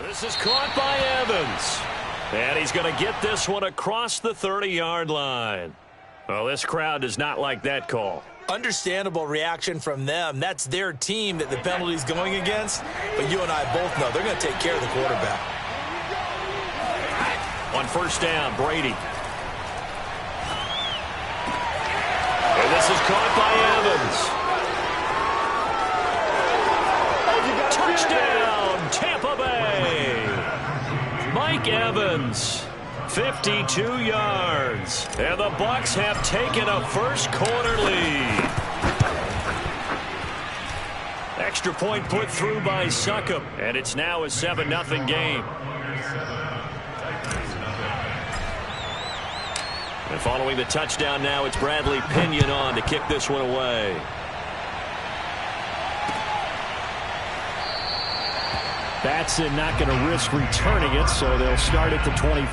This is caught by Evans. And he's going to get this one across the 30-yard line. Well, this crowd does not like that call. Understandable reaction from them. That's their team that the penalty's going against. But you and I both know they're going to take care of the quarterback. On first down, Brady. And this is caught by Evans. Touchdown, Tampa Bay. Mike Evans, 52 yards. And the Bucs have taken a first quarter lead. Extra point put through by Succop. And it's now a 7-0 game. And following the touchdown now, it's Bradley Pinion on to kick this one away. Batson not going to risk returning it, so they'll start at the 25.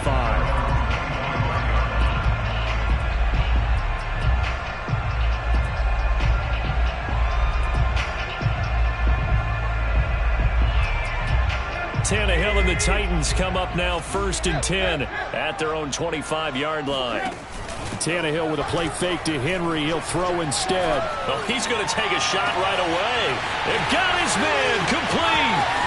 Tannehill and the Titans come up now 1st and 10 at their own 25-yard line. Tannehill with a play fake to Henry. He'll throw instead. Well, he's going to take a shot right away. They've got his man complete.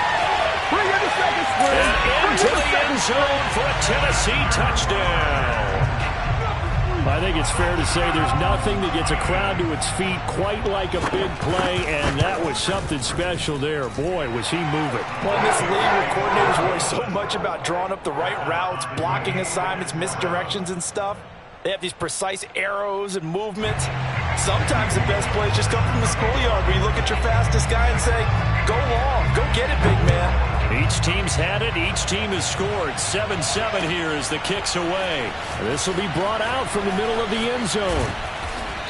And into the end zone for a Tennessee touchdown. I think it's fair to say there's nothing that gets a crowd to its feet quite like a big play, and that was something special there. Boy, was he moving. Well, in this league where coordinators worry so much about drawing up the right routes, blocking assignments, misdirections and stuff, they have these precise arrows and movements. Sometimes the best plays just come from the schoolyard where you look at your fastest guy and say, go long, go get it, big man. Each team's had it. Each team has scored. 7-7 here as the kick's away. This will be brought out from the middle of the end zone.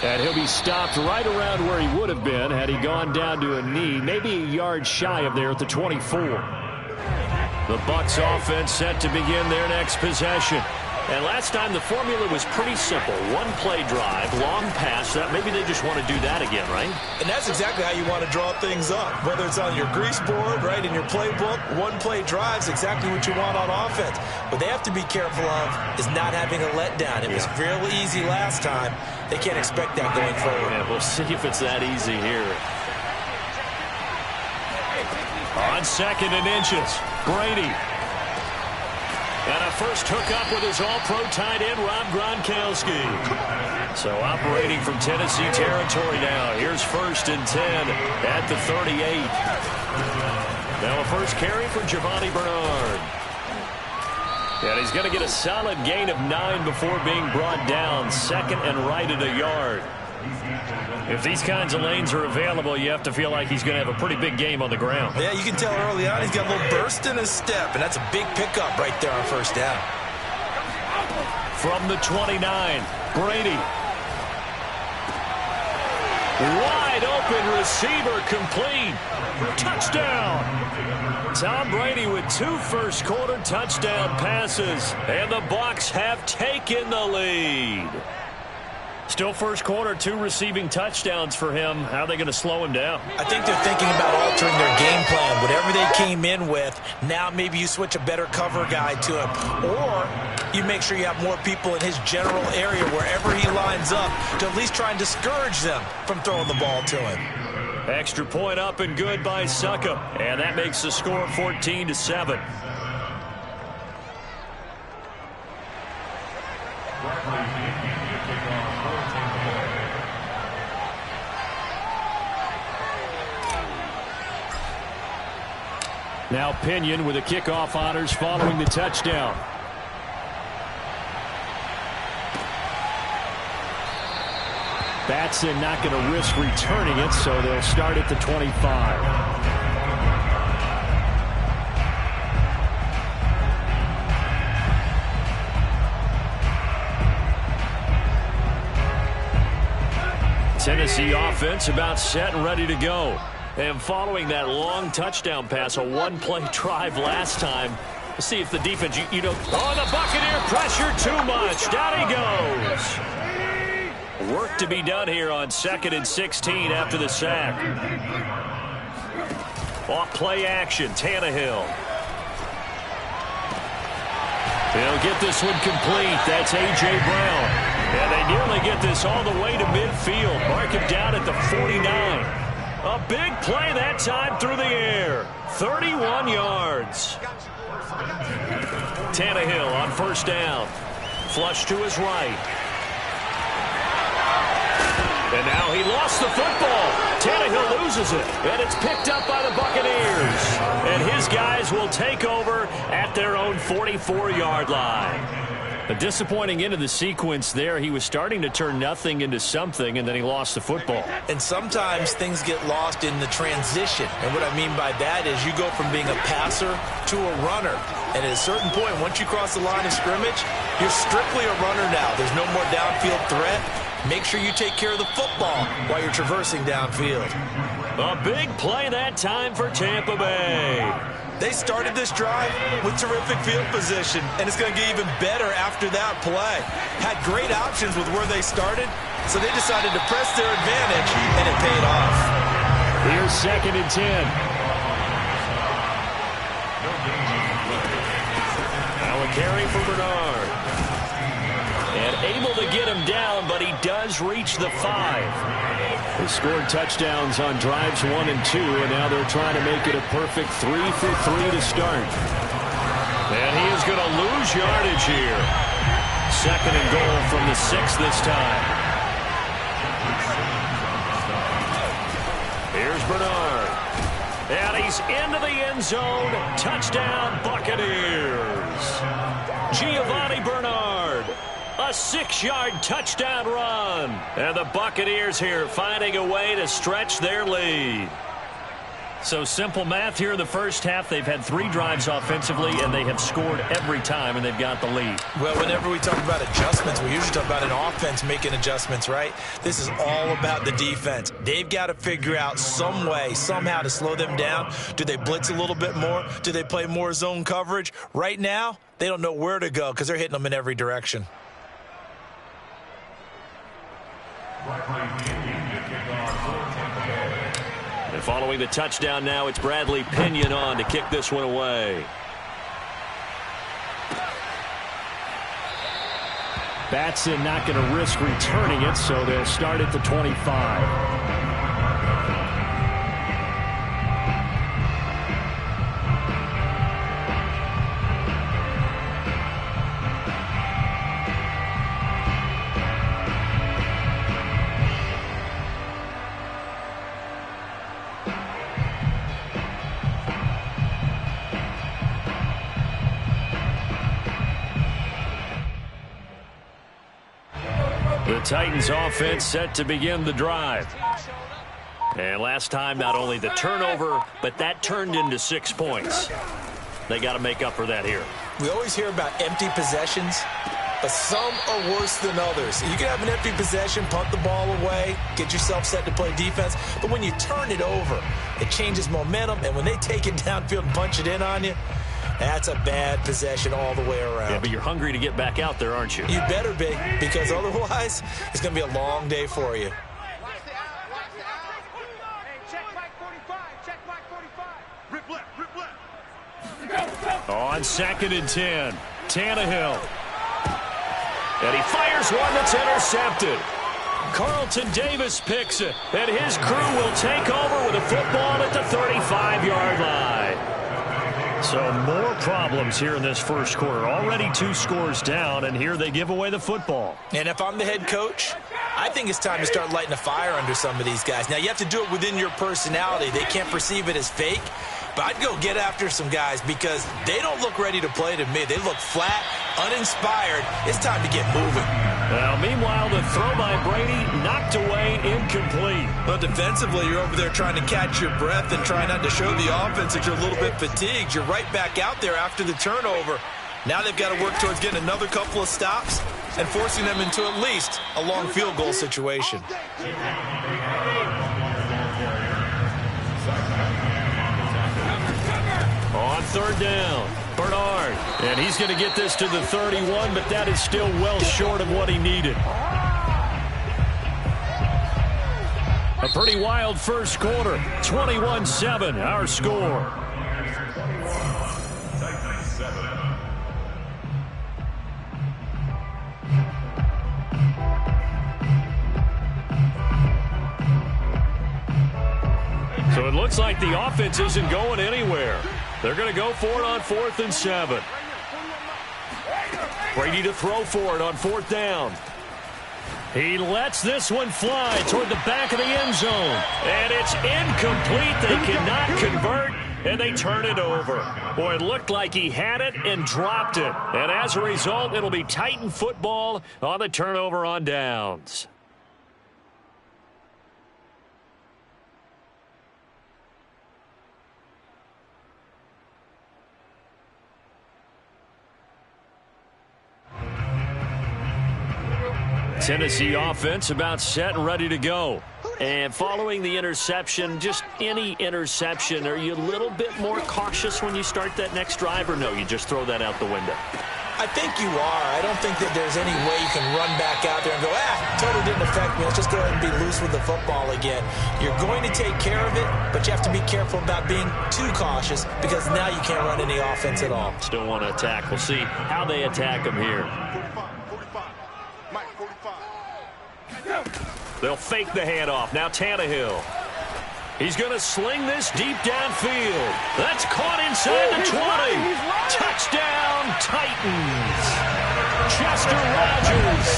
And he'll be stopped right around where he would have been had he gone down to a knee, maybe a yard shy of there at the 24. The Bucs offense set to begin their next possession. And last time the formula was pretty simple. One play drive, long pass. That maybe they just want to do that again, right? And that's exactly how you want to draw things up. Whether it's on your grease board, right, in your playbook, one play drive's exactly what you want on offense. What they have to be careful of is not having a letdown. It was fairly easy last time. They can't expect that going forward. Yeah, we'll see if it's that easy here. On 2nd and inches, Brady. And a first hookup with his all-pro tight end, Rob Gronkowski. So operating from Tennessee territory now. Here's 1st and 10 at the 38. Now a first carry for Giovanni Bernard. And he's going to get a solid gain of 9 before being brought down. 2nd and right at a yard. If these kinds of lanes are available, you have to feel like he's going to have a pretty big game on the ground. Yeah, you can tell early on he's got a little burst in his step, and that's a big pickup right there on first down. From the 29, Brady. Wide open receiver complete. Touchdown. Tom Brady with 2 first-quarter touchdown passes, and the Bucs have taken the lead. Still first quarter, 2 receiving touchdowns for him. How are they going to slow him down? I think they're thinking about altering their game plan. Whatever they came in with, now maybe you switch a better cover guy to him. Or you make sure you have more people in his general area wherever he lines up to at least try and discourage them from throwing the ball to him. Extra point up and good by Succop. And that makes the score 14-7. Now Pinion with the kickoff honors following the touchdown. Batson not going to risk returning it, so they'll start at the 25. Tennessee offense about set and ready to go. And following that long touchdown pass, a one-play drive last time, let's see if the defense, you know, oh, the Buccaneer pressure too much. Down he goes. Work to be done here on 2nd and 16 after the sack. Off play action, Tannehill. He'll get this one complete. That's A.J. Brown. And they nearly get this all the way to midfield. Mark him down at the 49. A big play that time through the air. 31 yards. Tannehill on first down. Flush to his right. And now he lost the football. Tannehill loses it, and it's picked up by the Buccaneers. And his guys will take over at their own 44-yard line. A disappointing end of the sequence there. He was starting to turn nothing into something, and then he lost the football. And sometimes things get lost in the transition. And what I mean by that is you go from being a passer to a runner. And at a certain point, once you cross the line of scrimmage, you're strictly a runner now. There's no more downfield threat. Make sure you take care of the football while you're traversing downfield. A big play that time for Tampa Bay. They started this drive with terrific field position, and it's going to get even better after that play. Had great options with where they started, so they decided to press their advantage, and it paid off. Here's 2nd and 10. Now a carry for Bernard. And able to get him down, but he does reach the 5. They scored touchdowns on drives 1 and 2, and now they're trying to make it a perfect 3 for 3 to start. And he is going to lose yardage here. 2nd and goal from the 6 this time. Here's Bernard. And he's into the end zone. Touchdown, Buccaneers. Giovanni Bernard. A 6-yard touchdown run. And the Buccaneers here finding a way to stretch their lead. So simple math here in the first half. They've had 3 drives offensively, and they have scored every time, and they've got the lead. Well, whenever we talk about adjustments, we usually talk about an offense making adjustments, right? This is all about the defense. They've got to figure out some way, somehow to slow them down. Do they blitz a little bit more? Do they play more zone coverage? Right now, they don't know where to go because they're hitting them in every direction. And following the touchdown now, it's Bradley Pinion on to kick this one away. Batson not going to risk returning it, so they'll start at the 25. The Titans offense set to begin the drive. And last time, not only the turnover, but that turned into 6 points. They got to make up for that here. We always hear about empty possessions, but some are worse than others. You can have an empty possession, punt the ball away, get yourself set to play defense, but when you turn it over, it changes momentum, and when they take it downfield and punch it in on you, that's a bad possession all the way around. Yeah, but you're hungry to get back out there, aren't you? You better be, because otherwise, it's going to be a long day for you. On 2nd and 10, Tannehill. And he fires one that's intercepted. Carlton Davis picks it, and his crew will take over with a football at the 35-yard line. So more problems here in this first quarter. Already 2 scores down, and here they give away the football. And if I'm the head coach, I think it's time to start lighting a fire under some of these guys. Now, you have to do it within your personality. They can't perceive it as fake. But I'd go get after some guys because they don't look ready to play to me. They look flat, uninspired. It's time to get moving. Well, meanwhile, the throw by Brady knocked away, incomplete. Well, defensively, you're over there trying to catch your breath and try not to show the offense that you're a little bit fatigued. You're right back out there after the turnover. Now they've got to work towards getting another couple of stops and forcing them into at least a long field goal situation. On 3rd down, Bernard. And he's going to get this to the 31, but that is still well short of what he needed. A pretty wild first quarter. 21-7, our score. looks like the offense isn't going anywhere. They're going to go for it on 4th and 7. Brady to throw for it on 4th down. He lets this one fly toward the back of the end zone. And it's incomplete. They cannot convert, and they turn it over. Boy, it looked like he had it and dropped it. And as a result, it'll be Titan football on the turnover on downs. Tennessee offense about set and ready to go. And following the interception, just any interception, are you a little bit more cautious when you start that next drive, or no, you just throw that out the window? I think you are. I don't think that there's any way you can run back out there and go, totally didn't affect me. Let's just go ahead and be loose with the football again. You're going to take care of it, but you have to be careful about being too cautious because now you can't run any offense at all. Still want to attack. We'll see how they attack them here. They'll fake the handoff. Now Tannehill. He's going to sling this deep downfield. That's caught inside the 20. Touchdown, Titans. Chester Rogers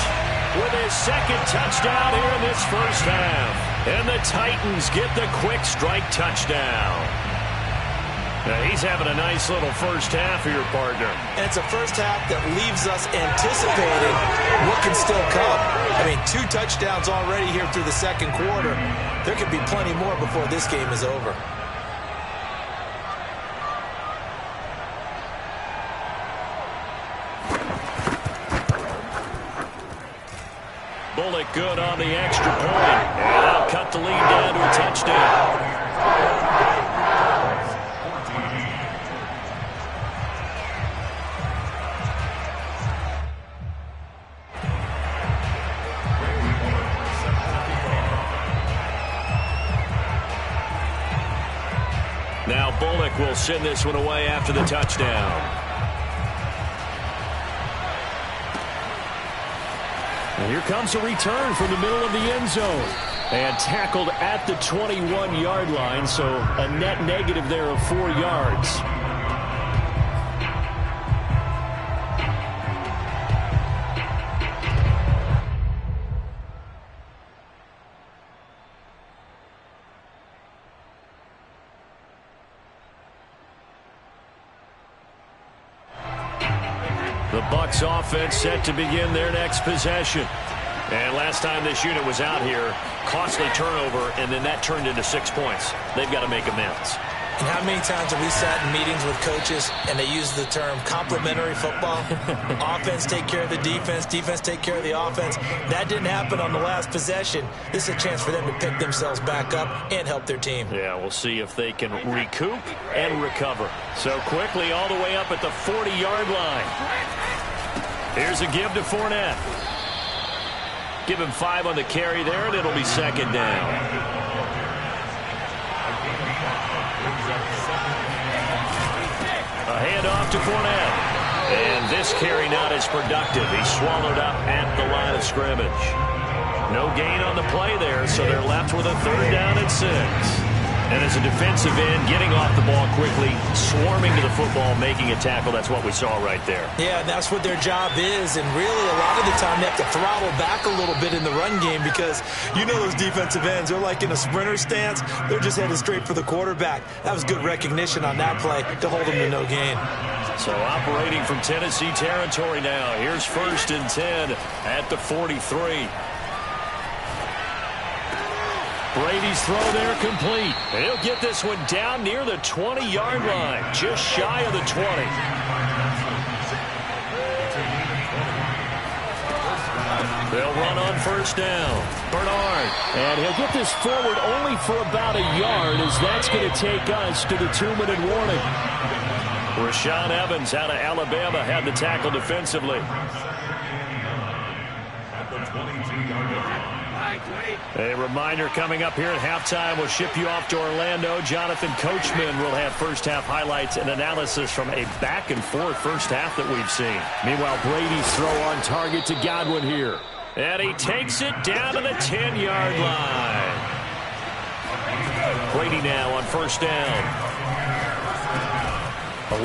with his second touchdown here in this first half. And the Titans get the quick strike touchdown. Now, he's having a nice little first half here, partner. And it's a first half that leaves us anticipating what can still come. I mean, 2 touchdowns already here through the second quarter. There could be plenty more before this game is over. Bullock good on the extra point. And they'll cut the lead down to a touchdown. Now Bullock will send this one away after the touchdown. And here comes a return from the middle of the end zone. And tackled at the 21-yard line, so a net negative there of 4 yards. The Bucs offense set to begin their next possession. And last time this unit was out here, costly turnover, and then that turned into 6 points. They've got to make amends. And how many times have we sat in meetings with coaches and they use the term complementary football? Offense take care of the defense, defense take care of the offense. That didn't happen on the last possession. This is a chance for them to pick themselves back up and help their team. Yeah, we'll see if they can recoup and recover. So quickly all the way up at the 40-yard line. Here's a give to Fournette. Give him 5 on the carry there, and it'll be second down. A handoff to Fournette. And this carry not as productive. He's swallowed up at the line of scrimmage. No gain on the play there, so they're left with a 3rd down and 6. And as a defensive end, getting off the ball quickly, swarming to the football, making a tackle, that's what we saw right there. Yeah, and that's what their job is. And really, a lot of the time, they have to throttle back a little bit in the run game because you know those defensive ends, they're like in a sprinter stance. They're just headed straight for the quarterback. That was good recognition on that play to hold them to no gain. So operating from Tennessee territory now. Here's 1st and 10 at the 43. Brady's throw there complete. And he'll get this one down near the 20-yard line, just shy of the 20. They'll run on 1st down. Bernard. And he'll get this forward only for about a yard, as that's going to take us to the 2-minute warning. Rashaan Evans out of Alabama had the tackle defensively. A reminder coming up here at halftime. We'll ship you off to Orlando. Jonathan Coachman will have first half highlights and analysis from a back-and-forth first half that we've seen. Meanwhile, Brady's throw on target to Godwin here. And he takes it down to the 10-yard line. Brady now on first down.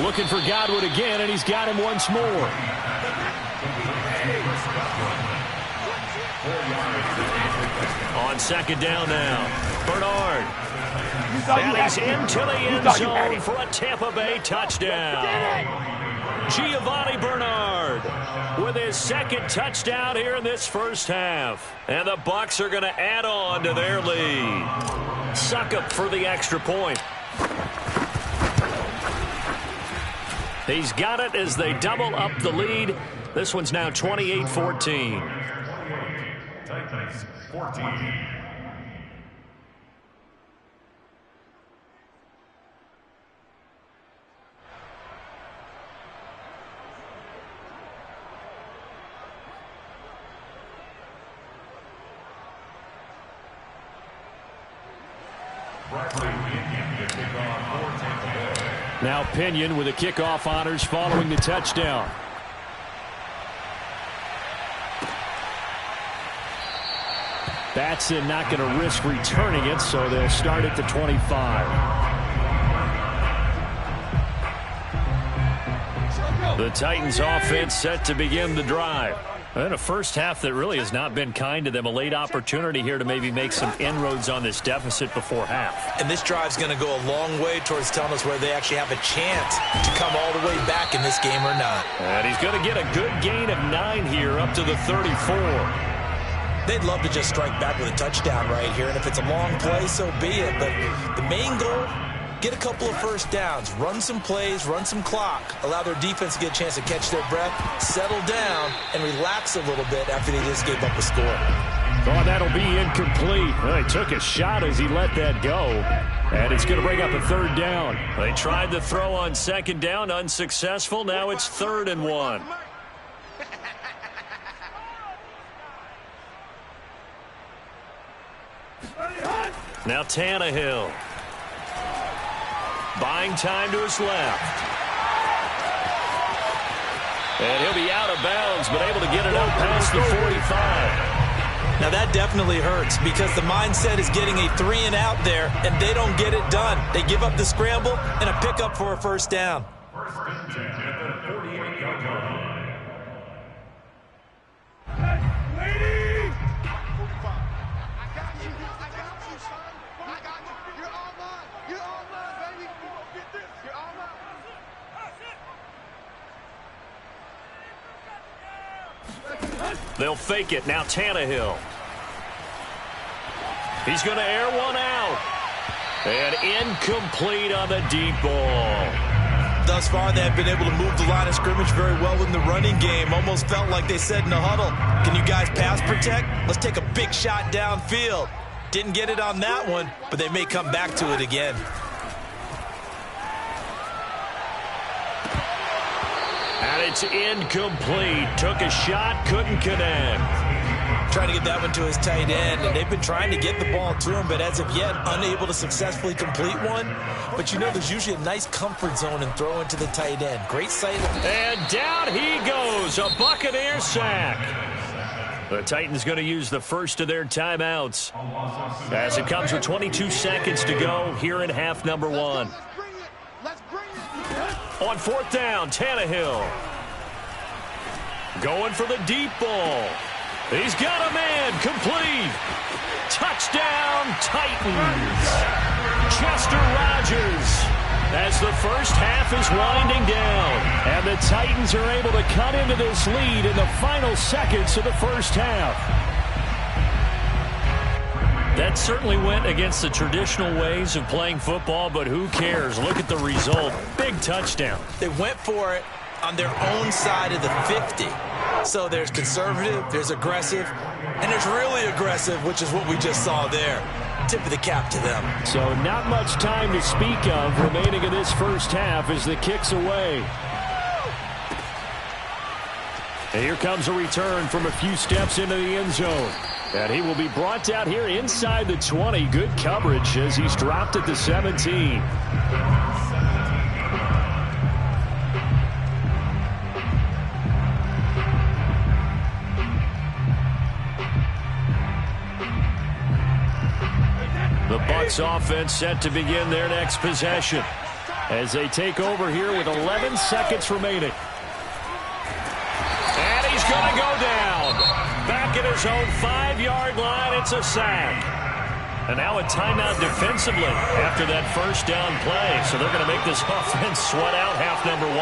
Looking for Godwin again, and he's got him once more. On second down now, Bernard. And he's into the end zone for a Tampa Bay touchdown. Giovanni Bernard with his second touchdown here in this first half. And the Bucs are going to add on to their lead. Succop for the extra point. He's got it as they double up the lead. This one's now 28-14. Titans 14. Now Pinion with the kickoff honors following the touchdown. Batson not going to risk returning it, so they'll start at the 25. The Titans offense set to begin the drive. And a first half that really has not been kind to them. A late opportunity here to maybe make some inroads on this deficit before half. And this drive's going to go a long way towards telling us whether they actually have a chance to come all the way back in this game or not. And he's going to get a good gain of 9 here up to the 34. They'd love to just strike back with a touchdown right here, and if it's a long play, so be it. But the main goal, get a couple of first downs, run some plays, run some clock, allow their defense to get a chance to catch their breath, settle down, and relax a little bit after they just gave up a score. Oh, that'll be incomplete. Well, he took a shot as he let that go, and it's going to bring up a third down. They tried the throw on second down, unsuccessful. Now it's 3rd and 1. Now Tannehill. Buying time to his left. And he'll be out of bounds, but able to get it out past the 45. Now that definitely hurts because the mindset is getting a 3-and-out there, and they don't get it done. They give up the scramble and a pickup for a first down. First and 10 at the 48-yard line. They'll fake it. Now Tannehill. He's going to air one out. And incomplete on the deep ball. Thus far, they have been able to move the line of scrimmage very well in the running game. Almost felt like they said in the huddle, can you guys pass protect? Let's take a big shot downfield. Didn't get it on that one, but they may come back to it again. And it's incomplete. Took a shot, couldn't connect. Trying to get that one to his tight end, and they've been trying to get the ball to him, but as of yet, unable to successfully complete one. But you know, there's usually a nice comfort zone and throw into the tight end. Great sight. And down he goes, a Buccaneer sack. The Titans going to use the first of their timeouts as it comes with 22 seconds to go here in half number 1. On 4th down, Tannehill. Going for the deep ball. He's got a man, complete. Touchdown, Titans. Chester Rogers as the first half is winding down. And the Titans are able to cut into this lead in the final seconds of the first half. That certainly went against the traditional ways of playing football, but who cares? Look at the result. Big touchdown. They went for it on their own side of the 50. So there's conservative, there's aggressive, and there's really aggressive, which is what we just saw there. Tip of the cap to them. So not much time to speak of remaining in this first half as the kick's away. And here comes a return from a few steps into the end zone. And he will be brought down here inside the 20. Good coverage as he's dropped at the 17. The Bucs Bucs offense set to begin their next possession as they take over here with 11 seconds remaining. And he's going to go down. Back at his own 5-yard line, it's a sack. And now a timeout defensively after that first down play. So they're going to make this offense sweat out half number 1.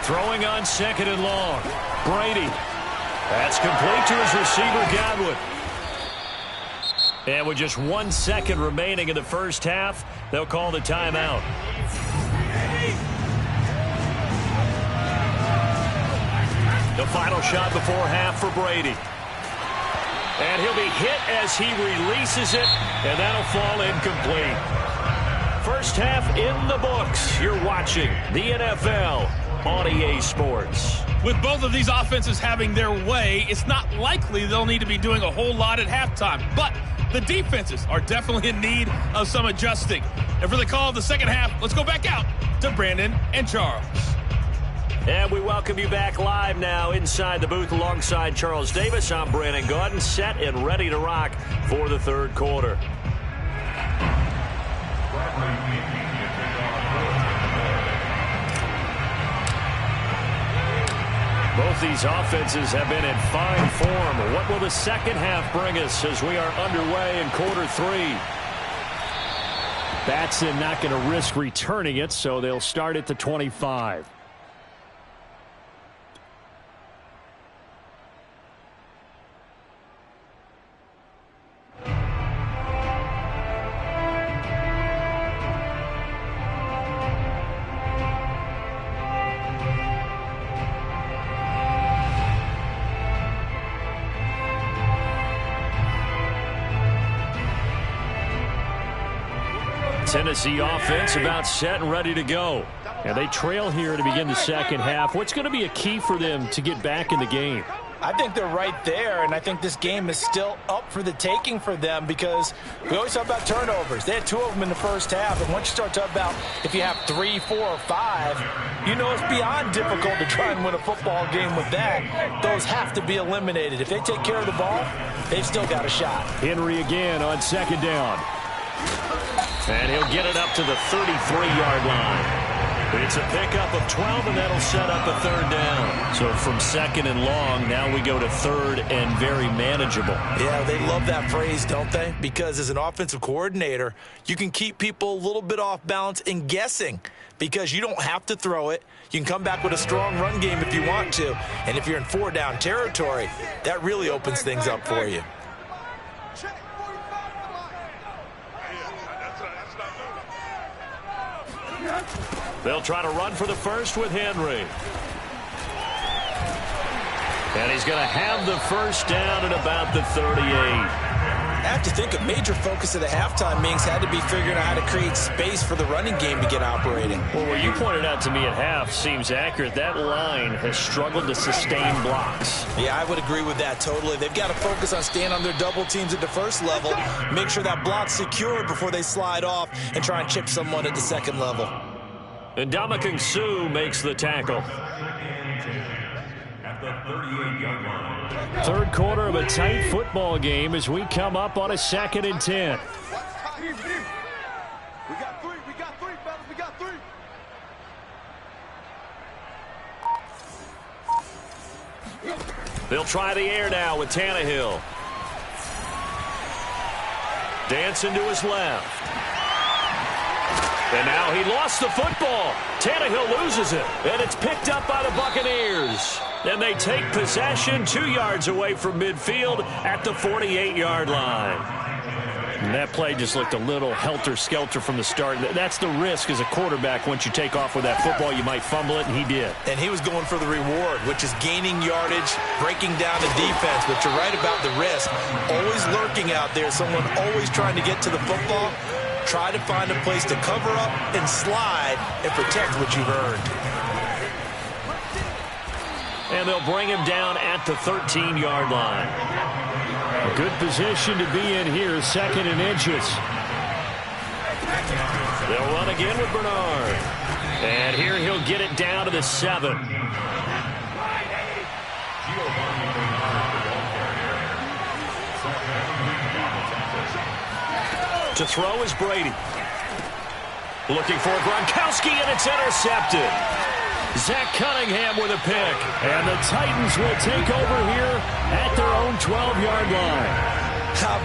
Throwing on 2nd and long. Brady. That's complete to his receiver, Godwin. And with just 1 second remaining in the first half, they'll call the timeout. The final shot before half for Brady. And he'll be hit as he releases it, and that'll fall incomplete. First half in the books. You're watching the NFL on EA Sports. With both of these offenses having their way, it's not likely they'll need to be doing a whole lot at halftime. But the defenses are definitely in need of some adjusting. And for the call of the second half, let's go back out to Brandon and Charles. And we welcome you back live now inside the booth alongside Charles Davis. I'm Brandon Gaudin, set and ready to rock for the third quarter. Both these offenses have been in fine form. What will the second half bring us as we are underway in quarter 3? Batson not going to risk returning it, so they'll start at the 25. Tennessee offense about set and ready to go. And they trail here to begin the second half. What's going to be a key for them to get back in the game? I think they're right there, and I think this game is still up for the taking for them because we always talk about turnovers. They had 2 of them in the first half, and once you start talking about if you have 3, 4, or 5, you know it's beyond difficult to try and win a football game with that. Those have to be eliminated. If they take care of the ball, they've still got a shot. Henry again on second down. And he'll get it up to the 33-yard line. It's a pickup of 12, and that'll set up a third down. So from second and long, now we go to third and very manageable. Yeah, they love that phrase, don't they? Because as an offensive coordinator, you can keep people a little bit off balance and guessing because you don't have to throw it. You can come back with a strong run game if you want to. And if you're in 4-down territory, that really opens things up for you. They'll try to run for the first with Henry. And he's going to have the first down at about the 38. I have to think a major focus of the halftime meetings had to be figuring out how to create space for the running game to get operating. Well, what you pointed out to me at half seems accurate. That line has struggled to sustain blocks. Yeah, I would agree with that totally. They've got to focus on staying on their double teams at the first level, make sure that block's secured before they slide off and try and chip someone at the second level. And Ndamukong Suh makes the tackle. Third quarter of a tight football game as we come up on a 2nd and 10. We got three, fellas, we got 3. They'll try the air now with Tannehill. Dancing to his left. And now he lost the football. Tannehill loses it. And it's picked up by the Buccaneers. And they take possession 2 yards away from midfield at the 48-yard line. And that play just looked a little helter-skelter from the start. That's the risk as a quarterback. Once you take off with that football, you might fumble it, and he did. And he was going for the reward, which is gaining yardage, breaking down the defense. But you're right about the risk. Always lurking out there, someone always trying to get to the football. Try to find a place to cover up and slide and protect what you've earned. And they'll bring him down at the 13-yard line. A good position to be in here, 2nd and inches. They'll run again with Bernard. And here he'll get it down to the 7. To throw is Brady. Looking for Gronkowski, and it's intercepted. Zach Cunningham with a pick. And the Titans will take over here at their own 12-yard line.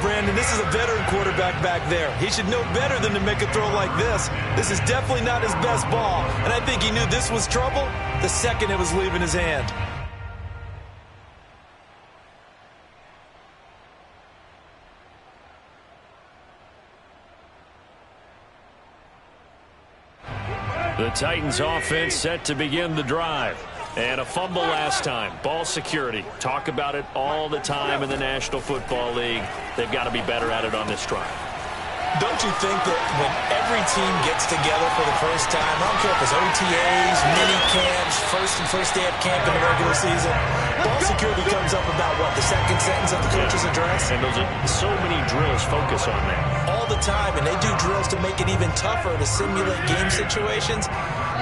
Brandon, this is a veteran quarterback back there. He should know better than to make a throw like this. This is definitely not his best ball, and I think he knew this was trouble the second it was leaving his hand. The Titans offense set to begin the drive. And a fumble last time. Ball security. Talk about it all the time in the National Football League. They've got to be better at it on this drive. Don't you think that when every team gets together for the first time, I don't care if it's OTAs, mini camps, first day of camp in the regular season, ball security comes up about what, the second sentence of the coach's address? And those are so many drills focus on that. All the time, and they do drills to make it even tougher to simulate game situations.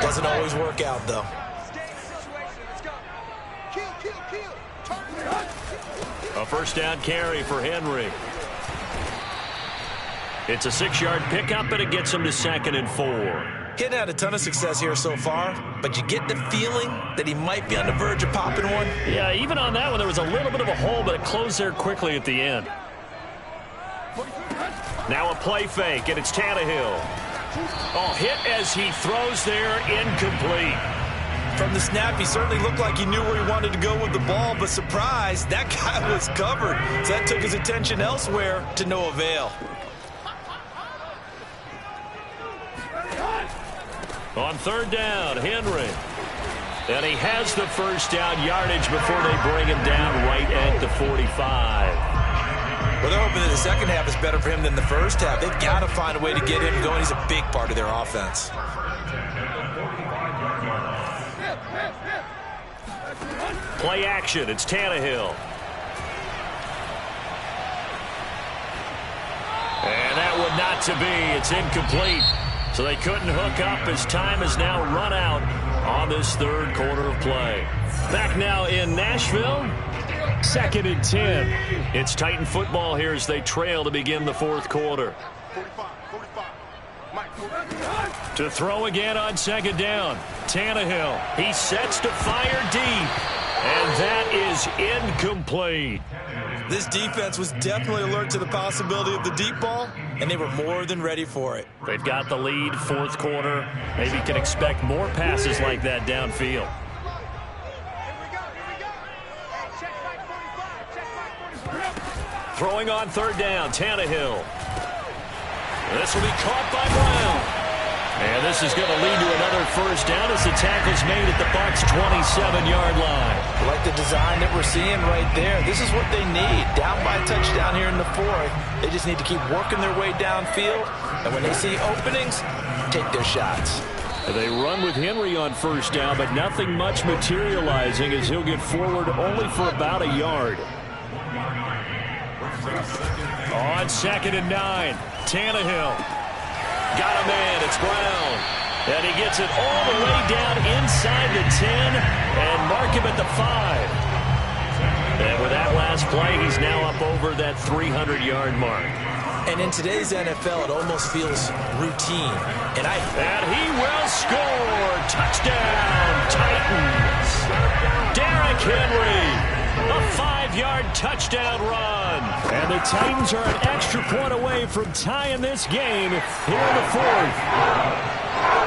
Doesn't always work out, though. A first down carry for Henry. It's a 6-yard pickup, and it gets him to 2nd and 4. He hadn't had a ton of success here so far, but you get the feeling that he might be on the verge of popping one. Yeah, even on that one, there was a little bit of a hole, but it closed there quickly at the end. Now a play fake, and it's Tannehill. Oh, hit as he throws there, incomplete. From the snap, he certainly looked like he knew where he wanted to go with the ball, but surprise, that guy was covered. So that took his attention elsewhere to no avail. On 3rd down, Henry. And he has the first down yardage before they bring him down right at the 45. Well, they're hoping that the second half is better for him than the first half. They've got to find a way to get him going. He's a big part of their offense. Play action. It's Tannehill. And that would not to be. It's incomplete. So they couldn't hook up as time has now run out on this 3rd quarter of play. Back now in Nashville. 2nd and 10. It's Titan football here as they trail to begin the 4th quarter. To throw again on 2nd down. Tannehill. He sets to fire deep. And that is incomplete. This defense was definitely alert to the possibility of the deep ball, and they were more than ready for it. They've got the lead, 4th quarter. Maybe can expect more passes like that downfield. Throwing on 3rd down, Tannehill. This will be caught by Brown. And this is going to lead to another first down as the tackle's made at the Bucs' 27-yard line. I like the design that we're seeing right there. This is what they need. Down by a touchdown here in the 4th. They just need to keep working their way downfield. And when they see openings, take their shots. They run with Henry on first down, but nothing much materializing as he'll get forward only for about a yard. On 2nd and 9, Tannehill. Got a man, it's Brown. And he gets it all the way down inside the 10 and mark him at the 5. And with that last play, he's now up over that 300-yard mark. And in today's NFL, it almost feels routine. And he will score. Touchdown, Titans. Derrick Henry. A 5-yard touchdown run. And the Titans are an extra point away from tying this game here in the 4th.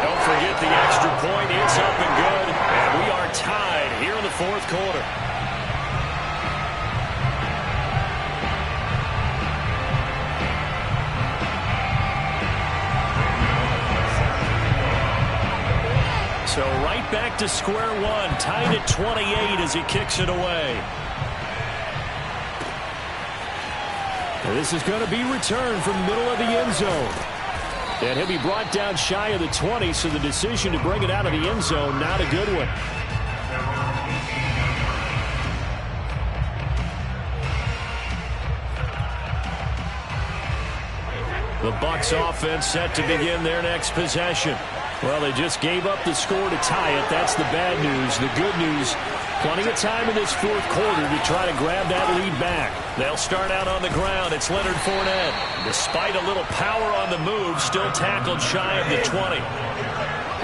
Don't forget the extra point. It's up and good. And we are tied here in the 4th quarter. So right back to square one, tied at 28 as he kicks it away. And this is going to be returned from the middle of the end zone. And he'll be brought down shy of the 20, so the decision to bring it out of the end zone, not a good one. The Bucs offense set to begin their next possession. Well, they just gave up the score to tie it. That's the bad news. The good news, plenty of time in this fourth quarter to try to grab that lead back. They'll start out on the ground. It's Leonard Fournette. Despite a little power on the move, still tackled shy of the 20.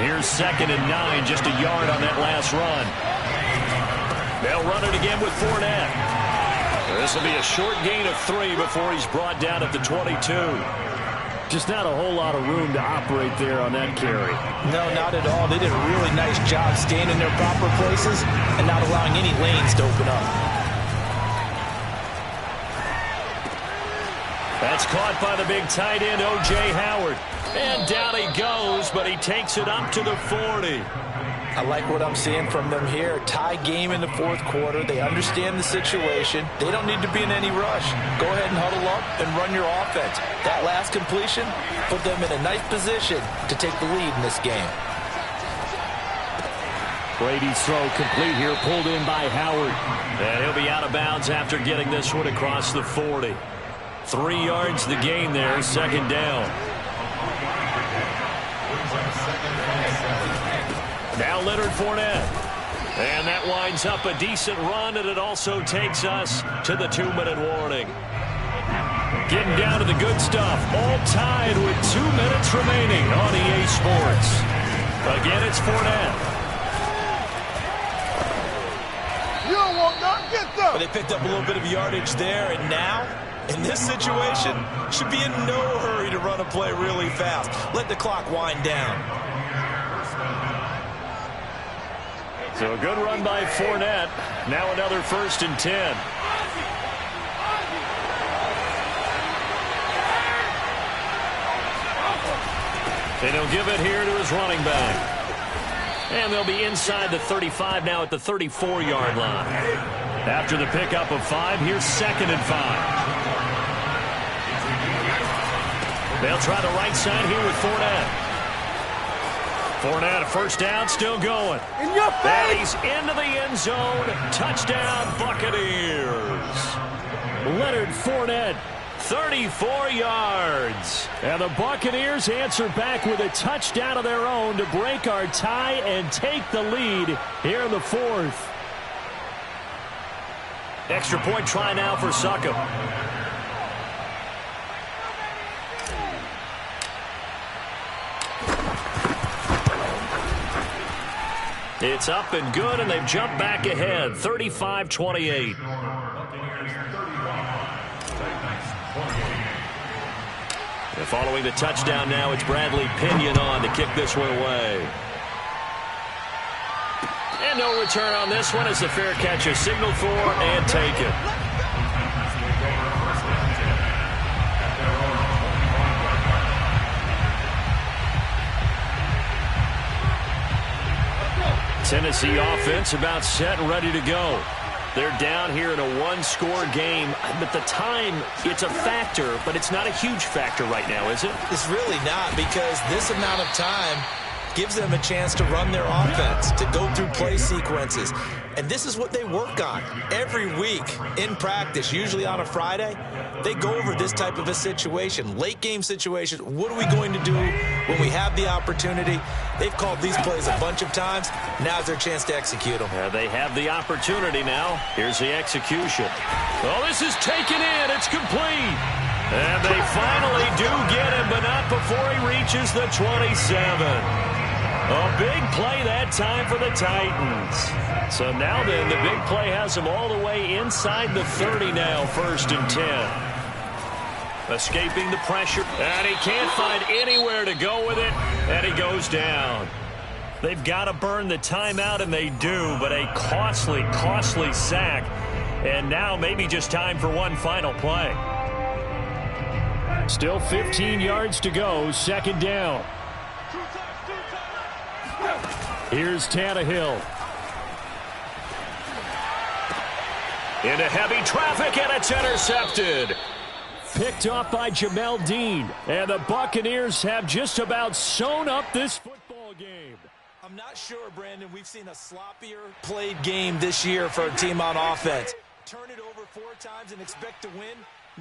Here's 2nd and 9, just a yard on that last run. They'll run it again with Fournette. This will be a short gain of 3 before he's brought down at the 22. Just not a whole lot of room to operate there on that carry. No, not at all. They did a really nice job staying in their proper places and not allowing any lanes to open up. That's caught by the big tight end, O.J. Howard. And down he goes, but he takes it up to the 40. I like what I'm seeing from them here. Tie game in the fourth quarter. They understand the situation. They don't need to be in any rush. Go ahead and huddle up and run your offense. That last completion put them in a nice position to take the lead in this game. Brady's throw complete here, pulled in by Howard. And he'll be out of bounds after getting this one across the 40. 3 yards the gain there, 2nd down. Now Leonard Fournette. And that winds up a decent run, and it also takes us to the 2-minute warning. Getting down to the good stuff. All tied with 2 minutes remaining on EA Sports. Again, it's Fournette. You don't want none. Get them. But they picked up a little bit of yardage there, and now, in this situation, should be in no hurry to run a play really fast. Let the clock wind down. So a good run by Fournette. Now another 1st and 10. And he'll give it here to his running back. And they'll be inside the 35 now at the 34-yard line. After the pickup of 5, here's 2nd and 5. They'll try the right side here with Fournette. Fournette, a 1st down, still going. In your face! And he's into the end zone. Touchdown, Buccaneers. Leonard Fournette, 34 yards. And the Buccaneers answer back with a touchdown of their own to break our tie and take the lead here in the 4th. Extra point try now for Succop. It's up and good, and they've jumped back ahead, 35-28. And following the touchdown now, it's Bradley Pinion on to kick this one away. And no return on this one as the fair catch is signaled for and taken. Tennessee offense about set and ready to go. They're down here in a 1-score game, but the time, it's a factor, but it's not a huge factor right now, is it? It's really not, because this amount of time gives them a chance to run their offense, to go through play sequences. And this is what they work on every week in practice, usually on a Friday. They go over this type of a situation, late game situation. What are we going to do when we have the opportunity? They've called these plays a bunch of times. Now's their chance to execute them. They have the opportunity now. Here's the execution. Oh, this is taken in. It's complete. And they finally do get him, but not before he reaches the 27. A big play that time for the Titans. So now then, the big play has him all the way inside the 30 now, 1st and 10. Escaping the pressure, and he can't find anywhere to go with it, and he goes down. They've got to burn the timeout, and they do, but a costly, costly sack. And now maybe just time for one final play. Still 15 yards to go, 2nd down. Here's Tannehill. Into heavy traffic, and it's intercepted. Picked off by Jamel Dean. And the Buccaneers have just about sewn up this football game. I'm not sure, Brandon, we've seen a sloppier played game this year for a team on offense. Turn it over 4 times and expect to win?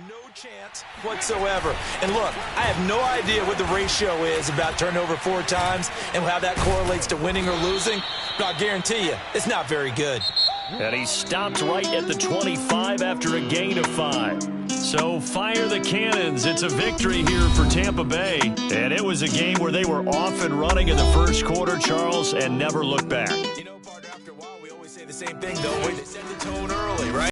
No chance whatsoever. And look, I have no idea what the ratio is about turnover 4 times and how that correlates to winning or losing, but I'll guarantee you, it's not very good. And he stopped right at the 25 after a gain of 5. So fire the cannons. It's a victory here for Tampa Bay. And it was a game where they were off and running in the first quarter, Charles, and never looked back. You know, partner, after a while, we always say the same thing, don't we? They set the tone early, right?